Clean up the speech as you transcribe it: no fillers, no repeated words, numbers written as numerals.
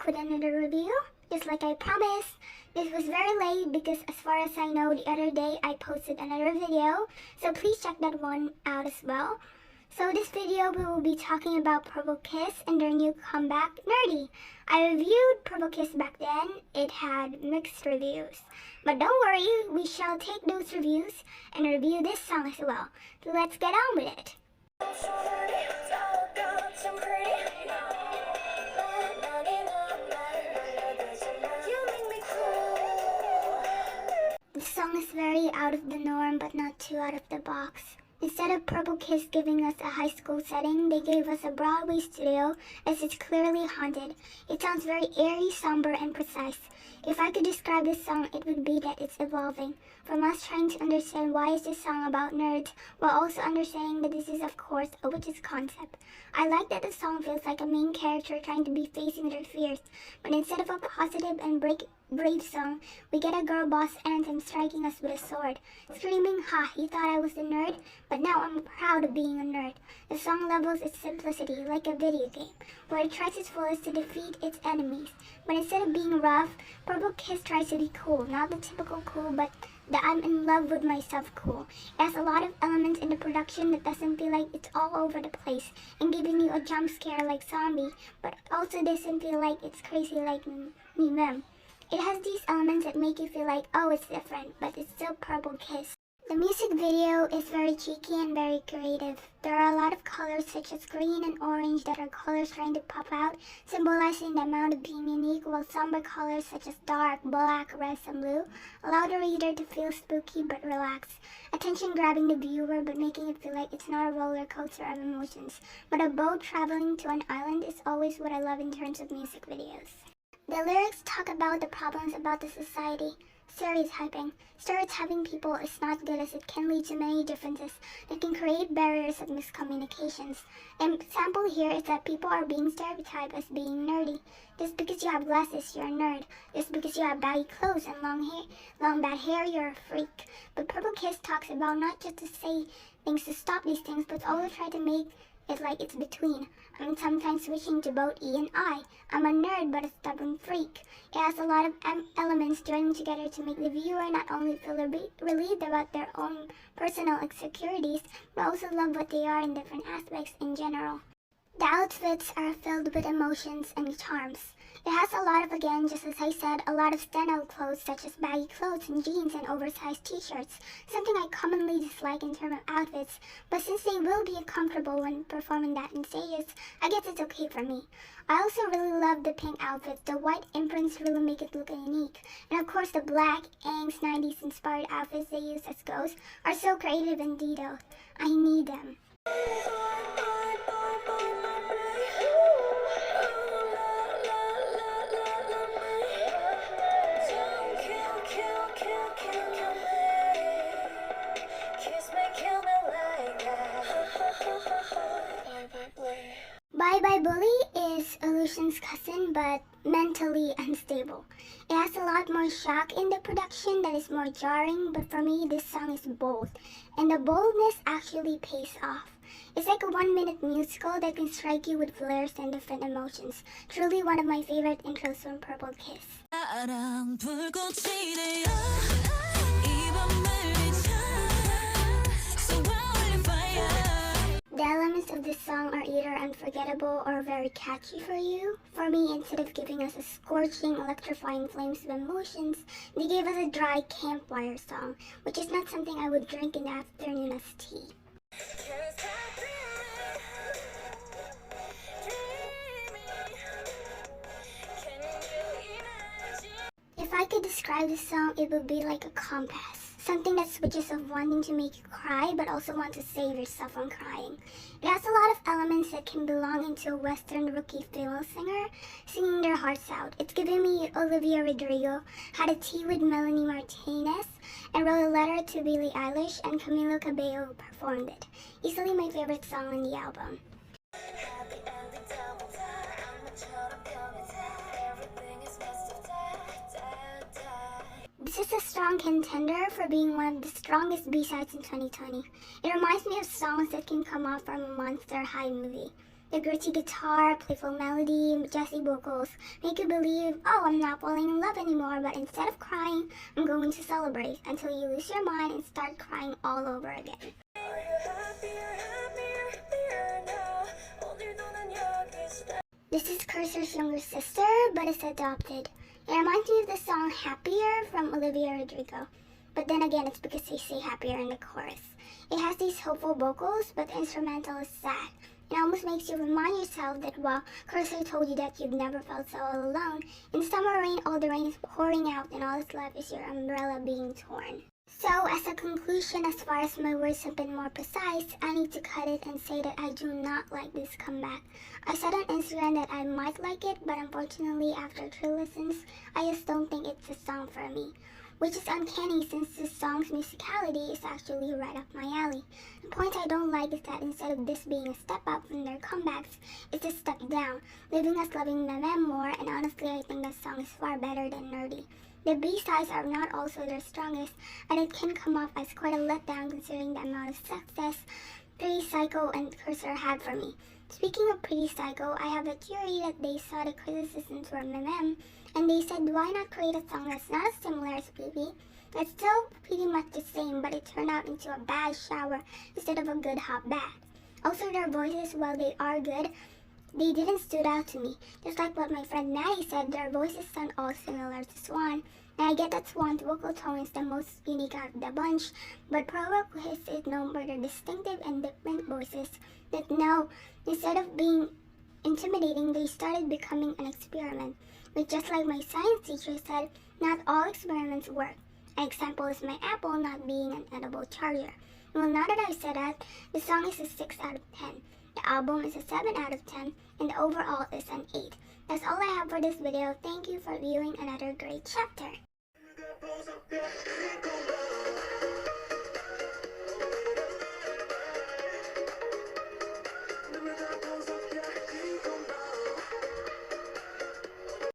with another review, just like I promised. This was very late because as far as I know, the other day I posted another video, so please check that one out as well. So this video we will be talking about Purple Kiss and their new comeback, Nerdy. I reviewed Purple Kiss back then. It had mixed reviews. But don't worry, we shall take those reviews and review this song as well. So let's get on with it. The song is very out of the norm but not too out of the box. Instead of Purple Kiss giving us a high school setting, they gave us a Broadway studio as it's clearly haunted. It sounds very airy, somber, and precise. If I could describe this song, it would be that it's evolving. From us trying to understand why is this song about nerds, while also understanding that this is of course a witch's concept. I like that the song feels like a main character trying to be facing their fears, but instead of a positive and brave song, we get a girl boss anthem striking us with a sword, screaming, "Ha, you thought I was a nerd? But now I'm proud of being a nerd." The song levels its simplicity like a video game, where it tries its fullest to defeat its enemies. But instead of being rough, Purple Kiss tries to be cool, not the typical cool, but the I'm in love with myself cool. It has a lot of elements in the production that doesn't feel like it's all over the place and giving you a jump scare like Zombie, but also doesn't feel like it's crazy like Meme. It has these elements that make you feel like, oh, it's different, but it's still Purple Kiss. The music video is very cheeky and very creative. There are a lot of colors such as green and orange that are colors trying to pop out, symbolizing the amount of being unique, while somber colors such as dark, black, red, and blue allow the reader to feel spooky but relaxed. Attention grabbing the viewer but making it feel like it's not a roller coaster of emotions, but a boat traveling to an island is always what I love in terms of music videos. The lyrics talk about the problems about the society. Stereotyping people is not good as it can lead to many differences that can create barriers of miscommunications. An example here is that people are being stereotyped as being nerdy. Just because you have glasses, you're a nerd. Just because you have baggy clothes and long bad hair, you're a freak. But Purple Kiss talks about not just to say things to stop these things, but also try to make it like it's between. I'm sometimes switching to both E and I. I'm a nerd but a stubborn freak. It has a lot of elements joining together to make the viewer not only feel relieved about their own personal insecurities, but also love what they are in different aspects in general. The outfits are filled with emotions and charms. It has a lot of, again, just as I said, a lot of standout clothes such as baggy clothes and jeans and oversized t-shirts, something I commonly dislike in terms of outfits, but since they will be comfortable when performing that in stages, I guess it's okay for me. I also really love the pink outfits. The white imprints really make it look unique. And of course the black, angst 90s inspired outfits they use as ghosts are so creative and detailed. I need them. Bye Bye Bully is Illusion's cousin but mentally unstable. It has a lot more shock in the production that is more jarring, but for me this song is bold, and the boldness actually pays off. It's like a 1-minute musical that can strike you with flares and different emotions. Truly one of my favorite intros from Purple Kiss. The elements of this song are either unforgettable or very catchy for you. For me, instead of giving us a scorching, electrifying flames of emotions, they gave us a dry campfire song, which is not something I would drink in the afternoon as tea. If I could describe this song, it would be like a compass. Something that switches of wanting to make you cry but also want to save yourself from crying. It has a lot of elements that can belong into a Western rookie female singer singing their hearts out. It's giving me Olivia Rodrigo, had a tea with Melanie Martinez, and wrote a letter to Billie Eilish, and Camilo Cabello performed it. Easily my favorite song on the album. This is a strong contender for being one of the strongest B-sides in 2020. It reminds me of songs that can come off from a Monster High movie. The gritty guitar, playful melody, jazzy vocals make you believe, oh, I'm not falling in love anymore, but instead of crying, I'm going to celebrate until you lose your mind and start crying all over again. This is Cursor's younger sister, but it's adopted. It reminds me of the song Happier from Olivia Rodrigo. But then again, it's because they say happier in the chorus. It has these hopeful vocals, but the instrumental is sad. It almost makes you remind yourself that while Cursor told you that you've never felt so all alone, in summer rain all the rain is pouring out and all that's left is your umbrella being torn. So, as a conclusion, as far as my words have been more precise, I need to cut it and say that I do not like this comeback. I said on Instagram that I might like it, but unfortunately after 2 listens, I just don't think it's a song for me. Which is uncanny since this song's musicality is actually right up my alley. The point I don't like is that instead of this being a step up from their comebacks, it's a step down, leaving us loving Meme more, and honestly I think that song is far better than Nerdy. The B-sides are not also their strongest, and it can come off as quite a letdown considering the amount of success Pretty Psycho and Cursor had for me. Speaking of Pretty Psycho, I have a theory that they saw the criticisms for Meme, and they said, why not create a song that's not as similar as Purki? It's still pretty much the same, but it turned out into a bad shower instead of a good hot bath. Also, their voices, while they are good, they didn't stood out to me. Just like what my friend Maddie said, their voices sound all similar to Swan. And I get that Swan's vocal tone is the most unique out of the bunch, but Pro Request is known for their distinctive and different voices that now, instead of being intimidating, they started becoming an experiment. But just like my science teacher said, not all experiments work. An example is my apple not being an edible charger. Well, now that I've said that, the song is a 6 out of 10. The album is a 7 out of 10, and the overall is an 8. That's all I have for this video. Thank you for viewing another great chapter.